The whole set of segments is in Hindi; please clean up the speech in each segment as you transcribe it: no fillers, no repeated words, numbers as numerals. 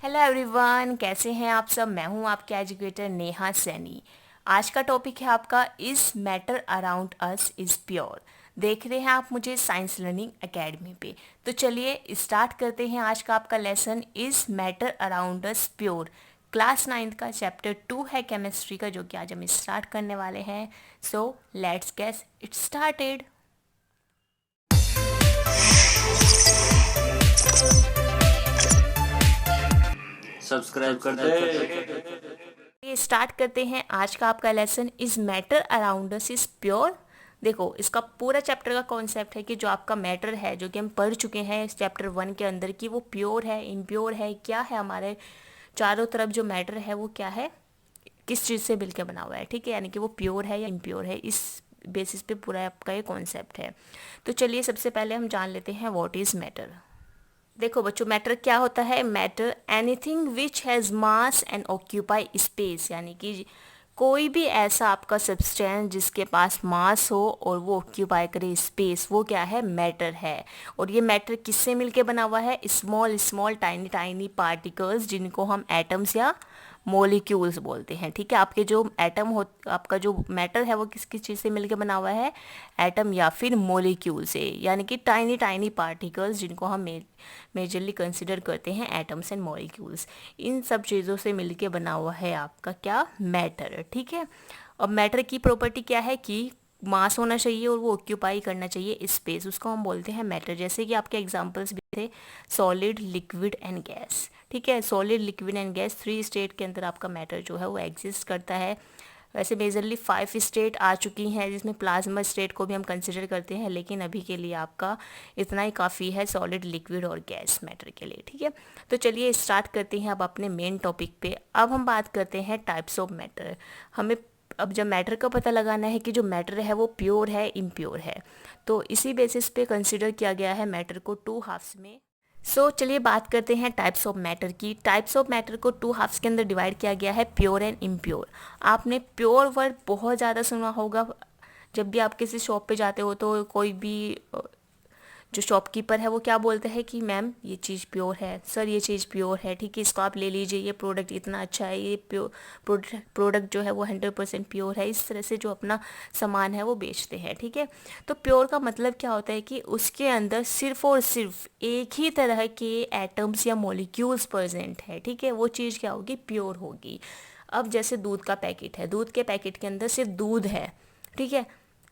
हेलो एवरीवन, कैसे हैं आप सब। मैं हूं आपके एजुकेटर नेहा सैनी। आज का टॉपिक है आपका is matter around us is pure. देख रहे हैं आप मुझे साइंस लर्निंग एकेडमी पे। तो चलिए स्टार्ट करते हैं आज का आपका lesson is matter around us pure. Class 9 का चैप्टर 2 है केमिस्ट्री का, जो कि आज हम स्टार्ट करने वाले हैं। So let's get it started. Subscribe कर दे। ये स्टार्ट करते हैं आज का आपका lesson is matter around us is pure. देखो, इसका पूरा चैप्टर का कॉन्सेप्ट है कि जो आपका मैटर है, जो कि हम पढ़ चुके हैं इस चैप्टर 1 के अंदर, कि वो प्योर है, इम्प्योर है, क्या है, हमारे चारों तरफ जो मैटर है वो क्या है, किस चीज़ से मिलकर बना हुआ है। ठीक है, यानी कि वो प्योर है या इम्प्योर है, इस बेसिस पे पूरा आपका ये कॉन्सेप्ट है। तो चलिए सबसे पहले हम जान लेते हैं व्हाट इज़ मैटर। देखो बच्चों, मैटर क्या होता है। Matter anything which has mass and occupy space, यानी कि कोई भी ऐसा आपका सब्सटेंस जिसके पास मास हो और वो ऑक्यूपाई करे स्पेस, वो क्या है, मैटर है। और ये मैटर किससे मिलके बना हुआ है, small small tiny tiny particles, जिनको हम एटम्स या मोलिक्यूल्स बोलते हैं। ठीक है, आपके जो एटम हो, आपका जो मैटर है वो किस किस चीज़ से मिलके बना हुआ है, एटम या फिर मोलिक्यूल से, यानी कि टाइनी टाइनी पार्टिकल्स, जिनको हम मेजरली कंसिडर करते हैं एटम्स एंड मॉलिक्यूल्स। इन सब चीज़ों से मिलके बना हुआ है आपका क्या, मैटर। ठीक है, अब मैटर की प्रॉपर्टी क्या है कि मास होना चाहिए और वो ऑक्यूपाई करना चाहिए स्पेस, उसको हम बोलते हैं मैटर। जैसे कि आपके एग्जांपल्स भी थे सॉलिड, लिक्विड एंड गैस। ठीक है, solid, liquid and gas, 3 state के अंदर आपका मैटर जो है वो एग्जिस्ट करता है। वैसे मेजरली 5 स्टेट आ चुकी हैं, जिसमें प्लाज्मा स्टेट को भी हम कंसिडर करते हैं, लेकिन अभी के लिए आपका इतना ही काफ़ी है सॉलिड, लिक्विड और गैस मैटर के लिए। ठीक है, तो चलिए स्टार्ट करते हैं अब अपने मेन टॉपिक पे। अब हम बात करते हैं टाइप्स ऑफ मैटर। हमें अब जब मैटर का पता लगाना है कि जो मैटर है वो प्योर है, इम्प्योर है, तो इसी बेसिस पे कंसिडर किया गया है मैटर को 2 हाफ्स में। चलिए बात करते हैं टाइप्स ऑफ मैटर की। टाइप्स ऑफ मैटर को 2 हाफ्स के अंदर डिवाइड किया गया है, प्योर एंड इम्प्योर। आपने प्योर वर्ड बहुत ज़्यादा सुना होगा। जब भी आप किसी शॉप पे जाते हो तो कोई भी जो शॉपकीपर है वो क्या बोलते हैं कि मैम ये चीज़ प्योर है, सर ये चीज़ प्योर है, ठीक है, इसको आप ले लीजिए, ये प्रोडक्ट इतना अच्छा है, ये प्योर प्रोडक्ट जो है वो 100% प्योर है। इस तरह से जो अपना सामान है वो बेचते हैं। ठीक है, तो प्योर का मतलब क्या होता है कि उसके अंदर सिर्फ और सिर्फ एक ही तरह के एटम्स या मॉलिक्यूल्स प्रेजेंट है। ठीक है, वो चीज़ क्या होगी, प्योर होगी। अब जैसे दूध का पैकेट है, दूध के पैकेट के अंदर सिर्फ दूध है। ठीक है,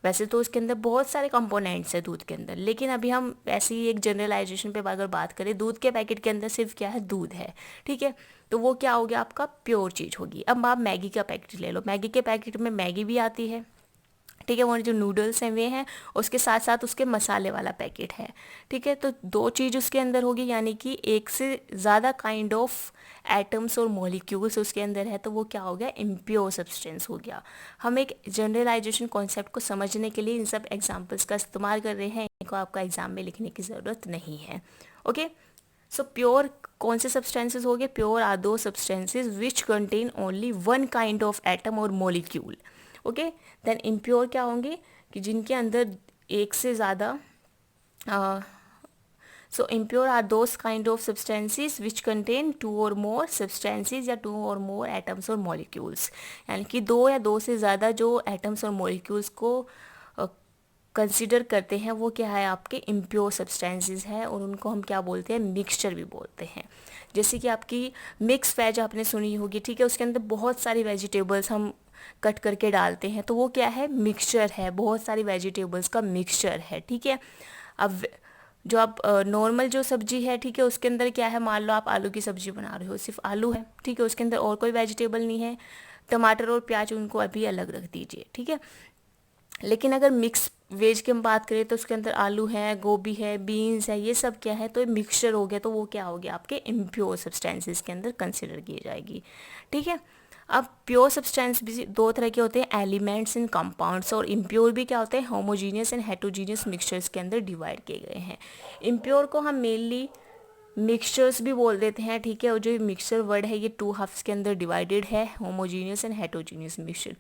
वैसे तो उसके अंदर बहुत सारे कंपोनेंट्स है दूध के अंदर, लेकिन अभी हम ऐसी ही एक जनरलाइजेशन पे अगर बात करें, दूध के पैकेट के अंदर सिर्फ क्या है, दूध है। ठीक है, तो वो क्या हो गया, आपका प्योर चीज़ होगी। अब आप मैगी का पैकेट ले लो, मैगी के पैकेट में मैगी भी आती है। ठीक है, वो जो नूडल्स हैं वे हैं, उसके साथ साथ उसके मसाले वाला पैकेट है। ठीक है, तो 2 चीज़ उसके अंदर होगी, यानी कि एक से ज़्यादा काइंड ऑफ एटम्स और मॉलिक्यूल्स उसके अंदर है, तो वो क्या हो गया, इम्प्योर सब्सटेंस हो गया। हम एक जनरलाइजेशन कॉन्सेप्ट को समझने के लिए इन सब एग्जाम्पल्स का इस्तेमाल कर रहे हैं, इनको आपका एग्जाम में लिखने की ज़रूरत नहीं है। ओके, सो प्योर कौन से सब्सटेंसेस हो गए, pure are those substances which contain only one kind of atom और मॉलिक्यूल। ओके, देन इम्प्योर क्या होंगे कि जिनके अंदर एक से ज़्यादा so impure are those kind of substances which contain 2 और मोर सब्सटेंसेस या 2 और मोर एटम्स और मॉलिक्यूल्स, यानी कि 2 या 2 से ज़्यादा जो एटम्स और मॉलिक्यूल्स को कंसिडर करते हैं, वो क्या है, आपके इम्प्योर सब्सटेंसेस हैं, और उनको हम क्या बोलते हैं, मिक्सचर भी बोलते हैं। जैसे कि आपकी मिक्स वेज आपने सुनी होगी। ठीक है, उसके अंदर बहुत सारी वेजिटेबल्स हम कट करके डालते हैं, तो वो क्या है, मिक्सचर है, बहुत सारी वेजिटेबल्स का मिक्सचर है। ठीक है, अब जो आप नॉर्मल जो सब्जी है, ठीक है, उसके अंदर क्या है, मान लो आप आलू की सब्जी बना रहे हो, सिर्फ आलू है। ठीक है, उसके अंदर और कोई वेजिटेबल नहीं है, टमाटर और प्याज उनको अभी अलग रख दीजिए। ठीक है, लेकिन अगर मिक्स वेज की हम बात करें तो उसके अंदर आलू है, गोभी है, बीन्स है, ये सब क्या है, तो मिक्सचर हो गया, तो वो क्या हो गया, आपके इम्प्योर सब्सटेंसेस के अंदर कंसिडर की जाएगी। ठीक है, अब प्योर सब्सटेंस भी 2 तरह के होते हैं, एलिमेंट्स एंड कंपाउंड्स, और इम्प्योर भी क्या होते हैं, होमोजीनियस एंड हेटरोजीनियस मिक्सचर्स के अंदर डिवाइड किए गए हैं। इम्प्योर को हम मेनली मिक्सचर्स भी बोल देते हैं। ठीक है, और जो मिक्सचर वर्ड है ये 2 हाफ्स के अंदर डिवाइडेड है, homogeneous and heterogeneous mixture.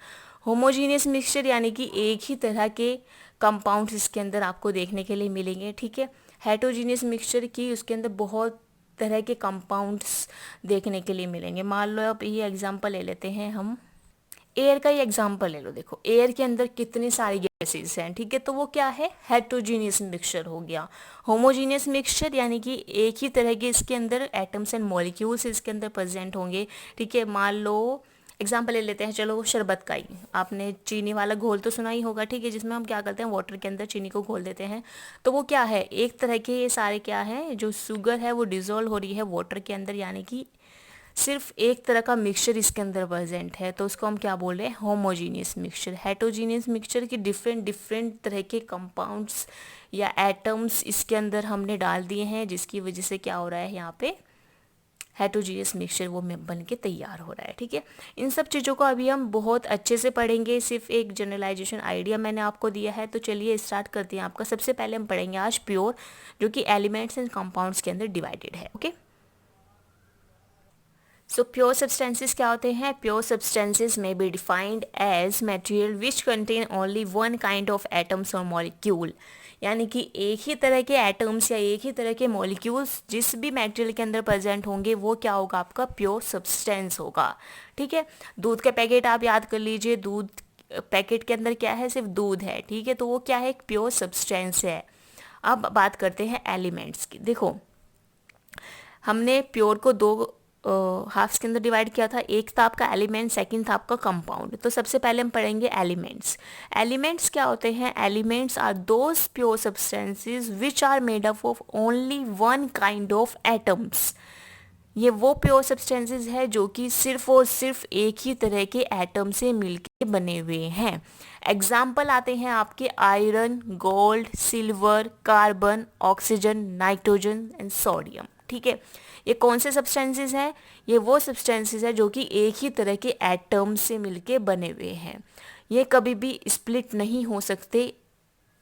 Homogeneous mixture यानी कि एक ही तरह के कंपाउंड्स इसके अंदर आपको देखने के लिए मिलेंगे। ठीक है, हेटरोजीनियस मिक्सचर की उसके अंदर बहुत तरह के कंपाउंड्स देखने के लिए मिलेंगे। मान लो अब ये एग्जांपल ले लेते हैं हम, एयर का ही एग्जांपल ले लो। देखो एयर के अंदर कितनी सारी गैसेस हैं, ठीक है, तो वो क्या है, हेट्रोजीनियस मिक्सचर हो गया। होमोजीनियस मिक्सचर यानी कि एक ही तरह के इसके अंदर एटम्स एंड मॉलिक्यूल्स इसके अंदर प्रेजेंट होंगे, ठीक है। मान लो एग्जाम्पल ले लेते हैं, चलो शरबत का ही, आपने चीनी वाला घोल तो सुना ही होगा, ठीक है, जिसमें हम क्या करते हैं, वाटर के अंदर चीनी को घोल देते हैं। तो वो क्या है, एक तरह के ये सारे क्या है, जो शुगर है वो डिजोल्व हो रही है वाटर के अंदर, यानी कि सिर्फ एक तरह का मिक्सचर इसके अंदर प्रेजेंट है, तो उसको हम क्या बोल रहे हैं, होमोजीनियस मिक्सचर। हेटरोजीनियस मिक्सचर की डिफरेंट डिफरेंट तरह के कंपाउंड्स या एटम्स इसके अंदर हमने डाल दिए हैं, जिसकी वजह से क्या हो रहा है, यहाँ पे हेटरोजीनियस मिक्सचर वो बन के तैयार हो रहा है, ठीक है। इन सब चीज़ों को अभी हम बहुत अच्छे से पढ़ेंगे, सिर्फ एक जनरलाइजेशन आइडिया मैंने आपको दिया है। तो चलिए स्टार्ट करते हैं। आपका सबसे पहले हम पढ़ेंगे आज प्योर, जो कि एलिमेंट्स एंड कंपाउंड्स के अंदर डिवाइडेड है, ओके। सो प्योर सब्सटेंसेस क्या होते हैं, प्योर सब्सटेंसेस में be defined as material which contain only one kind of atoms और मॉलिक्यूल, यानी कि एक ही तरह के एटम्स या एक ही तरह के मॉलिक्यूल्स जिस भी मटेरियल के अंदर प्रेजेंट होंगे वो क्या होगा, आपका प्योर सब्सटेंस होगा, ठीक है। दूध के पैकेट आप याद कर लीजिए, दूध पैकेट के अंदर क्या है, सिर्फ दूध है, ठीक है, तो वो क्या है, एक प्योर सब्सटेंस है। अब बात करते हैं एलिमेंट्स की। देखो हमने प्योर को दो हाफ्स के अंदर डिवाइड किया था, एक था आपका एलिमेंट, सेकंड था आपका कंपाउंड। तो सबसे पहले हम पढ़ेंगे एलिमेंट्स। एलिमेंट्स क्या होते हैं, elements are those pure substances which are made up of only one kind of atoms. ये वो प्योर सब्सटेंसेस है जो कि सिर्फ और सिर्फ एक ही तरह के एटम से मिलके बने हुए हैं। एग्जाम्पल आते हैं आपके iron, gold, silver, carbon, oxygen, nitrogen and sodium, ठीक है। ये कौन से सब्सटेंसेस हैं, ये वो सब्सटेंसेस है जो कि एक ही तरह के एटम से मिलके बने हुए हैं। ये कभी भी स्प्लिट नहीं हो सकते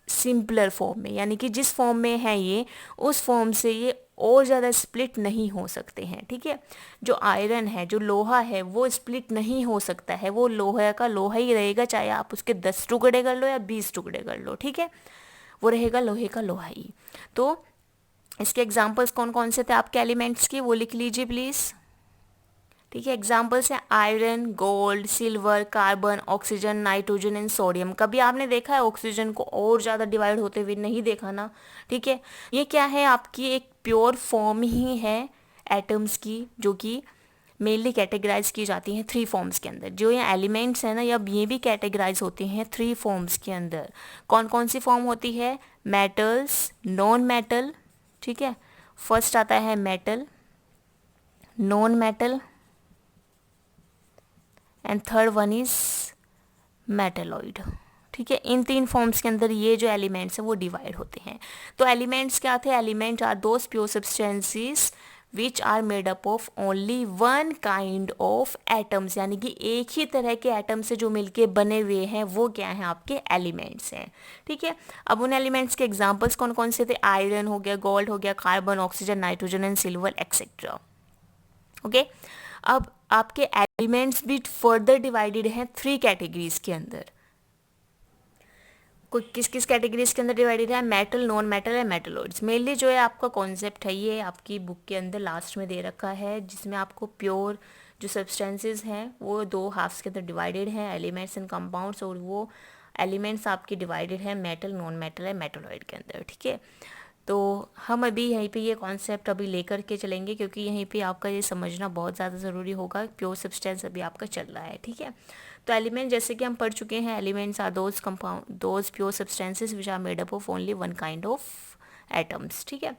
सिंपलर फॉर्म में, यानी कि जिस फॉर्म में है ये, उस फॉर्म से ये और ज़्यादा स्प्लिट नहीं हो सकते हैं, ठीक है। जो आयरन है, जो लोहा है, वो स्प्लिट नहीं हो सकता है, वो लोहे का लोहा ही रहेगा, चाहे आप उसके 10 टुकड़े कर लो या 20 टुकड़े कर लो, ठीक है, वो रहेगा लोहे का लोहा ही। तो इसके एग्जाम्पल्स कौन कौन से थे आपके एलिमेंट्स के, वो लिख लीजिए प्लीज़, ठीक है। एग्जाम्पल्स हैं iron, gold, silver, carbon, oxygen, nitrogen and sodium. कभी आपने देखा है ऑक्सीजन को और ज़्यादा डिवाइड होते हुए, नहीं देखा ना, ठीक है। ये क्या है, आपकी एक प्योर फॉर्म ही है एटम्स की, जो कि मेनली कैटेगराइज की जाती हैं 3 फॉर्म्स के अंदर। जो ये एलिमेंट्स हैं ना, या ये भी कैटेगराइज होते हैं 3 फॉर्म्स के अंदर। कौन कौन सी फॉर्म होती है, मेटल्स, नॉन मेटल, ठीक है। फर्स्ट आता है metal, non metal and third one is metalloid, ठीक है। इन 3 फॉर्म्स के अंदर ये जो एलिमेंट्स हैं वो डिवाइड होते हैं। तो एलिमेंट्स क्या थे, element are those pure substances which are made up of only one kind of atoms, यानी कि एक ही तरह के एटम से जो मिलके बने हुए हैं वो क्या हैं, आपके एलिमेंट्स हैं, ठीक है। अब उन एलिमेंट्स के एग्जांपल्स कौन कौन से थे, आयरन हो गया, गोल्ड हो गया, carbon, oxygen, nitrogen and silver etcetera, okay. अब आपके एलिमेंट्स भी फर्दर डिवाइडेड हैं 3 कैटेगरीज के अंदर। कोई किस किस कैटेगरीज के अंदर डिवाइडेड है, metal, non metal and metalloids. Mainly जो है आपका कॉन्सेप्ट है, ये आपकी बुक के अंदर लास्ट में दे रखा है, जिसमें आपको प्योर जो सब्सटेंसेस हैं वो 2 हाफ्स के अंदर डिवाइडेड हैं, एलिमेंट्स एंड कंपाउंड्स, और वो एलिमेंट्स आपके डिवाइडेड हैं metal, non metal and metalloid के अंदर, ठीक है। तो हम अभी यहीं पे ये कॉन्सेप्ट अभी लेकर के चलेंगे, क्योंकि यहीं पे आपका ये समझना बहुत ज़्यादा ज़रूरी होगा। प्योर सब्सटेंस अभी आपका चल रहा है, ठीक है। तो एलिमेंट जैसे कि हम पढ़ चुके हैं, elements are those compound, those pure substances which are made up of only one kind of atoms, ठीक है।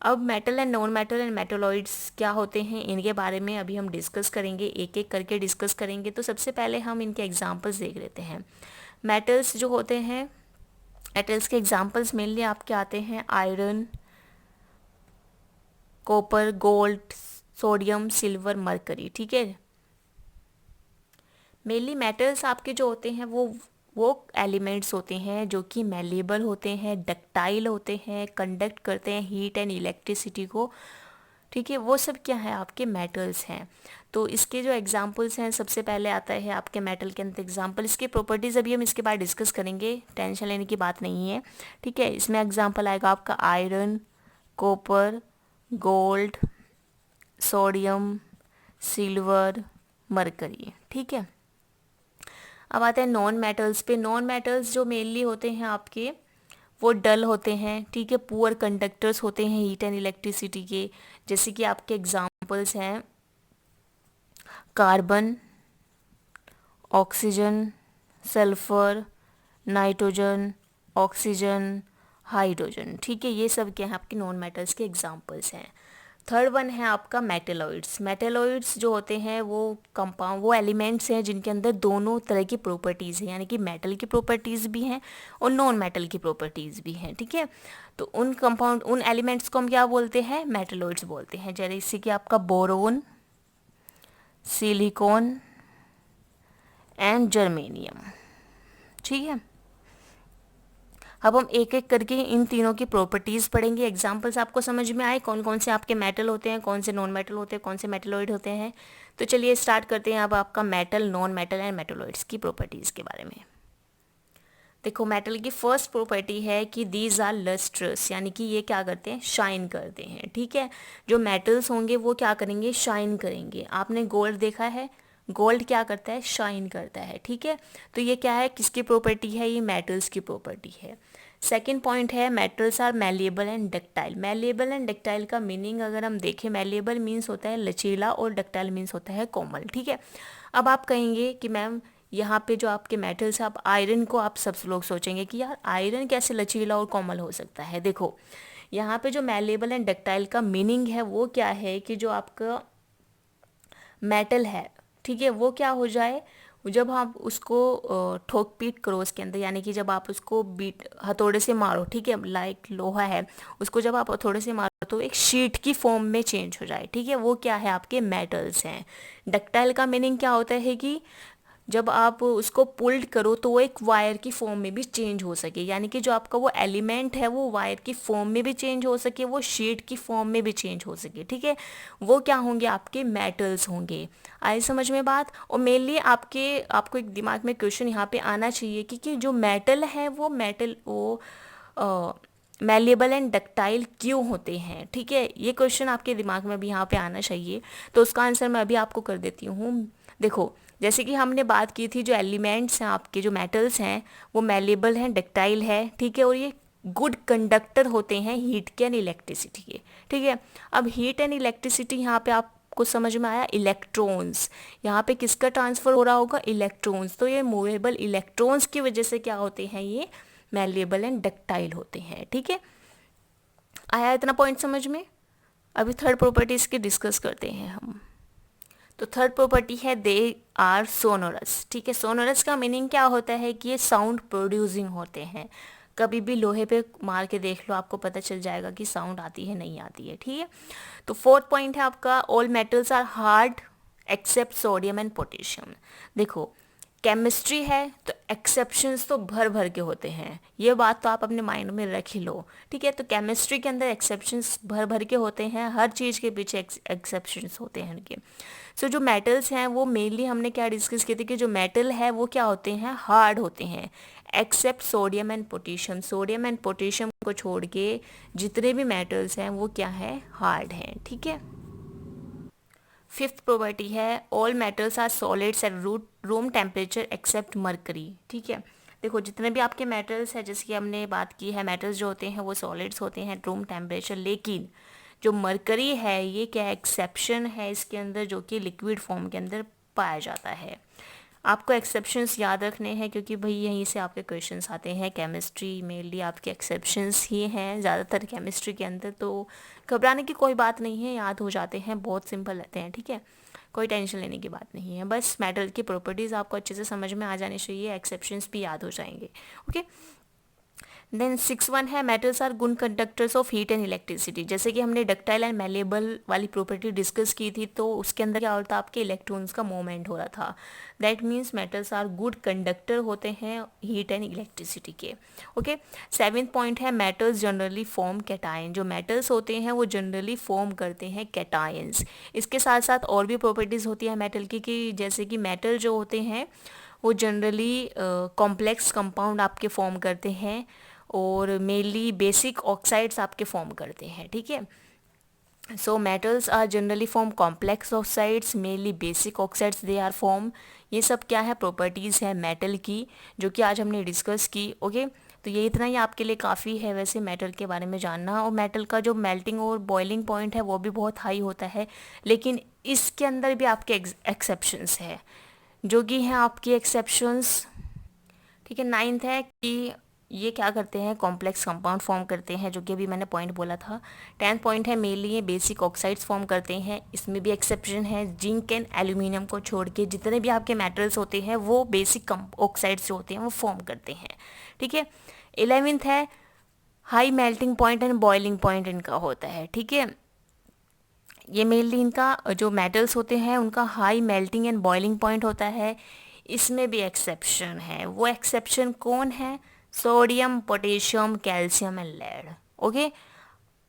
अब metal and non metal and metalloids क्या होते हैं, इनके बारे में अभी हम डिस्कस करेंगे, एक एक करके डिस्कस करेंगे। तो सबसे पहले हम इनके एग्जाम्पल्स देख लेते हैं। मेटल्स जो होते हैं, मेटल्स के एग्जाम्पल्स मेनली आपके आते हैं iron, copper, gold, sodium, silver, mercury, ठीक है। मेनली मेटल्स आपके जो होते हैं वो एलिमेंट्स होते हैं जो कि मेलेबल होते हैं, डक्टाइल होते हैं, कंडक्ट करते हैं हीट एंड इलेक्ट्रिसिटी को, ठीक है। वो सब क्या है, आपके मेटल्स हैं। तो इसके जो एग्जांपल्स हैं, सबसे पहले आता है आपके मेटल के अंदर एग्जांपल, इसके प्रॉपर्टीज़ अभी हम इसके बाद डिस्कस करेंगे, टेंशन लेने की बात नहीं है, ठीक है। इसमें एग्जांपल आएगा आपका iron, copper, gold, sodium, silver, mercury. ठीक है, अब आते हैं नॉन मेटल्स पे। नॉन मेटल्स जो मेनली होते हैं आपके, वो डल होते हैं, ठीक है, पुअर कंडक्टर्स होते हैं हीट एंड इलेक्ट्रिसिटी के। जैसे कि आपके एग्जांपल्स हैं carbon, oxygen, sulphur, nitrogen, oxygen, hydrogen. ठीक है, ये सब क्या हैं आपके नॉन मेटल्स के एग्जांपल्स हैं। थर्ड वन है आपका मेटेलॉइड्स। मेटेलॉइड्स जो होते हैं वो कंपाउंड, वो एलिमेंट्स हैं जिनके अंदर दोनों तरह की प्रॉपर्टीज़ हैं, यानी कि मेटल की प्रॉपर्टीज़ भी हैं और नॉन मेटल की प्रॉपर्टीज़ भी हैं। ठीक है, तो उन कंपाउंड, उन एलिमेंट्स को हम क्या बोलते हैं? मेटेलॉइड्स बोलते हैं। जैसे कि आपका बोरोन, सिलिकॉन एंड जर्मेनियम। ठीक है, अब हम एक एक करके इन तीनों की प्रॉपर्टीज़ पढ़ेंगे। एग्जांपल्स आपको समझ में आए कौन कौन से आपके मेटल होते हैं, कौन से नॉन मेटल होते हैं, कौन से मेटेलॉइड होते हैं। तो चलिए स्टार्ट करते हैं अब आपका metal, non metal and metalloids की प्रॉपर्टीज़ के बारे में। देखो, मेटल की फर्स्ट प्रॉपर्टी है कि दीज आर लस्ट्रस, यानी कि ये क्या करते हैं? शाइन करते हैं। ठीक है, जो मेटल्स होंगे वो क्या करेंगे? शाइन करेंगे। आपने गोल्ड देखा है, गोल्ड क्या करता है? शाइन करता है। ठीक है, तो ये क्या है, किसकी प्रॉपर्टी है? ये मेटल्स की प्रॉपर्टी है। सेकेंड पॉइंट है metals are malleable and ductile. Malleable and ductile का मीनिंग अगर हम देखें, मैलिएबल मीन्स होता है लचीला और डक्टाइल मीन्स होता है कोमल। ठीक है, अब आप कहेंगे कि मैम यहाँ पे जो आपके मेटल्स है, आप आयरन को, आप सब लोग सोचेंगे कि यार आयरन कैसे लचीला और कोमल हो सकता है। देखो, यहाँ पे जो मैलिएबल एंड डक्टाइल का मीनिंग है वो क्या है कि जो आपका मेटल है, ठीक है, वो क्या हो जाए, जब आप उसको ठोक पीट करो उसके अंदर, यानी कि जब आप उसको बीट हथौड़े से मारो, ठीक है, लाइक लोहा है, उसको जब आप हथौड़े से मारो तो एक शीट की फॉर्म में चेंज हो जाए। ठीक है, वो क्या है? आपके मेटल्स हैं। डक्टाइल का मीनिंग क्या होता है कि जब आप उसको पुल्ड करो तो वो एक वायर की फॉर्म में भी चेंज हो सके, यानी कि जो आपका वो एलिमेंट है वो वायर की फॉर्म में भी चेंज हो सके, वो शीट की फॉर्म में भी चेंज हो सके। ठीक है, वो क्या होंगे? आपके मेटल्स होंगे। आई समझ में बात? और मेनली आपको एक दिमाग में क्वेश्चन यहाँ पे आना चाहिए कि जो मेटल है वो मेटल वो मैलिएबल एंड डक्टाइल क्यों होते हैं। ठीक है, ये क्वेश्चन आपके दिमाग में भी यहाँ पे आना चाहिए, तो उसका आंसर मैं अभी आपको कर देती हूँ। देखो, जैसे कि हमने बात की थी, जो एलिमेंट्स हैं आपके, जो मेटल्स हैं, वो मैलिएबल हैं, डक्टाइल है। ठीक है, और ये गुड कंडक्टर होते हैं हीट के एंड इलेक्ट्रिसिटी के। ठीक है, अब हीट एंड इलेक्ट्रिसिटी यहाँ पे आपको समझ में आया, इलेक्ट्रॉन्स, यहाँ पे किसका ट्रांसफर हो रहा होगा? इलेक्ट्रॉन्स। तो ये मूवेबल इलेक्ट्रॉन्स की वजह से क्या होते हैं? ये मैलिएबल एंड डक्टाइल होते हैं। ठीक है, आया इतना पॉइंट समझ में? अभी थर्ड प्रॉपर्टीज की डिस्कस करते हैं हम। तो थर्ड प्रॉपर्टी है दे आर सोनोरस। ठीक है, सोनोरस का मीनिंग क्या होता है कि ये साउंड प्रोड्यूसिंग होते हैं। कभी भी लोहे पे मार के देख लो, आपको पता चल जाएगा कि साउंड आती है नहीं आती है। ठीक है, तो फोर्थ पॉइंट है आपका all metals are hard except sodium and potassium. देखो, केमिस्ट्री है तो एक्सेप्शंस तो भर भर के होते हैं, ये बात तो आप अपने माइंड में रख ही लो। ठीक है, तो केमिस्ट्री के अंदर एक्सेप्शंस भर भर के होते हैं, हर चीज़ के पीछे एक्सेप्शंस होते हैं इनके। सो जो मेटल्स हैं वो मेनली हमने क्या डिस्कस किए थे कि जो मेटल है वो क्या होते हैं? हार्ड होते हैं, except sodium and potassium. Sodium and potassium को छोड़ के जितने भी मेटल्स हैं वो क्या है? हार्ड हैं। ठीक है, फिफ्थ प्रॉपर्टी है all metals are solids at room temperature except mercury. ठीक है, देखो जितने भी आपके मेटल्स हैं, जैसे कि हमने बात की है, मेटल्स जो होते हैं वो सॉलिड्स होते हैं रूम टेम्परेचर, लेकिन जो मरकरी है ये क्या एक्सेप्शन है इसके अंदर, जो कि लिक्विड फॉर्म के अंदर पाया जाता है। आपको एक्सेप्शंस याद रखने हैं क्योंकि भाई यहीं से आपके क्वेश्चंस आते हैं। केमिस्ट्री मेनली आपके एक्सेप्शंस ही हैं ज़्यादातर केमिस्ट्री के अंदर, तो घबराने की कोई बात नहीं है, याद हो जाते हैं, बहुत सिंपल रहते हैं। ठीक है, कोई टेंशन लेने की बात नहीं है, बस मेटल की प्रॉपर्टीज़ आपको अच्छे से समझ में आ जानी चाहिए, एक्सेप्शंस भी याद हो जाएंगे। ओके, देन सिक्स वन है metals are good conductors of heat and electricity. जैसे कि हमने डक्टाइल एंड मैलेबल वाली प्रॉपर्टी डिस्कस की थी, तो उसके अंदर क्या होता है? आपके इलेक्ट्रॉन्स का मूवमेंट हो रहा था। That means metals are good conductor होते हैं हीट एंड इलेक्ट्रिसिटी के। ओके, सेवेंथ पॉइंट है मेटल्स जनरली फॉर्म कैटायन। जो मेटल्स होते हैं वो जनरली फॉर्म करते हैं कैटायंस। इसके साथ साथ और भी प्रॉपर्टीज़ होती है मेटल की, कि जैसे कि मेटल जो होते हैं वो जनरली कॉम्प्लेक्स कंपाउंड आपके फॉर्म करते हैं और मेनली बेसिक ऑक्साइड्स आपके फॉर्म करते हैं। ठीक है, So metals are generally form complex oxides, mainly basic oxides they are form. ये सब क्या है, प्रॉपर्टीज़ है मेटल की जो कि आज हमने डिस्कस की। ओके, तो ये इतना ही आपके लिए काफ़ी है वैसे मेटल के बारे में जानना। और मेटल का जो मेल्टिंग और बॉइलिंग पॉइंट है वो भी बहुत हाई होता है, लेकिन इसके अंदर भी आपके एक्सेप्शंस है जो कि हैं आपकी एक्सेप्शंस। ठीक है, नाइन्थ है कि ये क्या करते हैं, कॉम्प्लेक्स कंपाउंड फॉर्म करते हैं, जो कि अभी मैंने पॉइंट बोला था। 10th पॉइंट है मेनली ये बेसिक ऑक्साइड्स फॉर्म करते हैं, इसमें भी एक्सेप्शन है। जिंक एंड एल्यूमिनियम को छोड़ के जितने भी आपके मेटल्स होते हैं वो बेसिक ऑक्साइड्स जो होते हैं वो फॉर्म करते हैं। ठीक है, 11th है high melting point and boiling point इनका होता है। ठीक है, ये मेनली इनका जो मेटल्स होते हैं उनका high melting and boiling point होता है। इसमें भी एक्सेप्शन है, वो एक्सेप्शन कौन है, sodium, potassium, calcium and lead. Okay,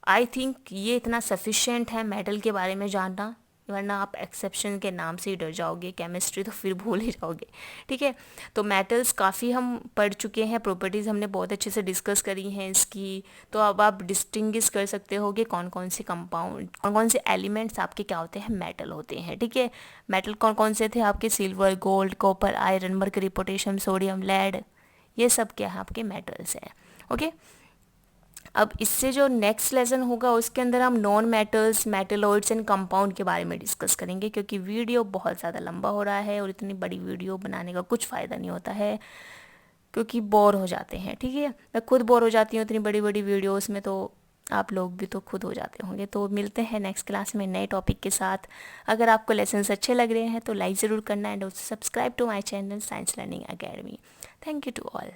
I think ये इतना सफिशिएंट है मेटल के बारे में जानना, वरना आप एक्सेप्शन के नाम से ही डर जाओगे, केमिस्ट्री तो फिर भूल ही जाओगे। ठीक है, तो मेटल्स काफ़ी हम पढ़ चुके हैं, प्रॉपर्टीज़ हमने बहुत अच्छे से डिस्कस करी हैं इसकी। तो अब आप डिस्टिंग्विश कर सकते हो कि कौन कौन से कंपाउंड, कौन कौन से एलिमेंट्स आपके क्या होते हैं, मेटल होते हैं। ठीक है, मेटल कौन कौन से थे आपके, silver, gold, copper, iron, mercury, potassium, sodium, lead, ये सब क्या है आपके मेटल्स हैं। ओके, अब इससे जो नेक्स्ट लेसन होगा उसके अंदर हम non metals, metalloids and compound के बारे में डिस्कस करेंगे, क्योंकि वीडियो बहुत ज़्यादा लंबा हो रहा है और इतनी बड़ी वीडियो बनाने का कुछ फ़ायदा नहीं होता है, क्योंकि बोर हो जाते हैं। ठीक है, मैं खुद बोर हो जाती हूँ इतनी बड़ी बड़ी वीडियोस में, तो आप लोग भी तो खुद हो जाते होंगे। तो मिलते हैं नेक्स्ट क्लास में नए टॉपिक के साथ। अगर आपको लेसन्स अच्छे लग रहे हैं तो लाइक ज़रूर करना and subscribe to my channel Science Learning Academy. Thank you to all.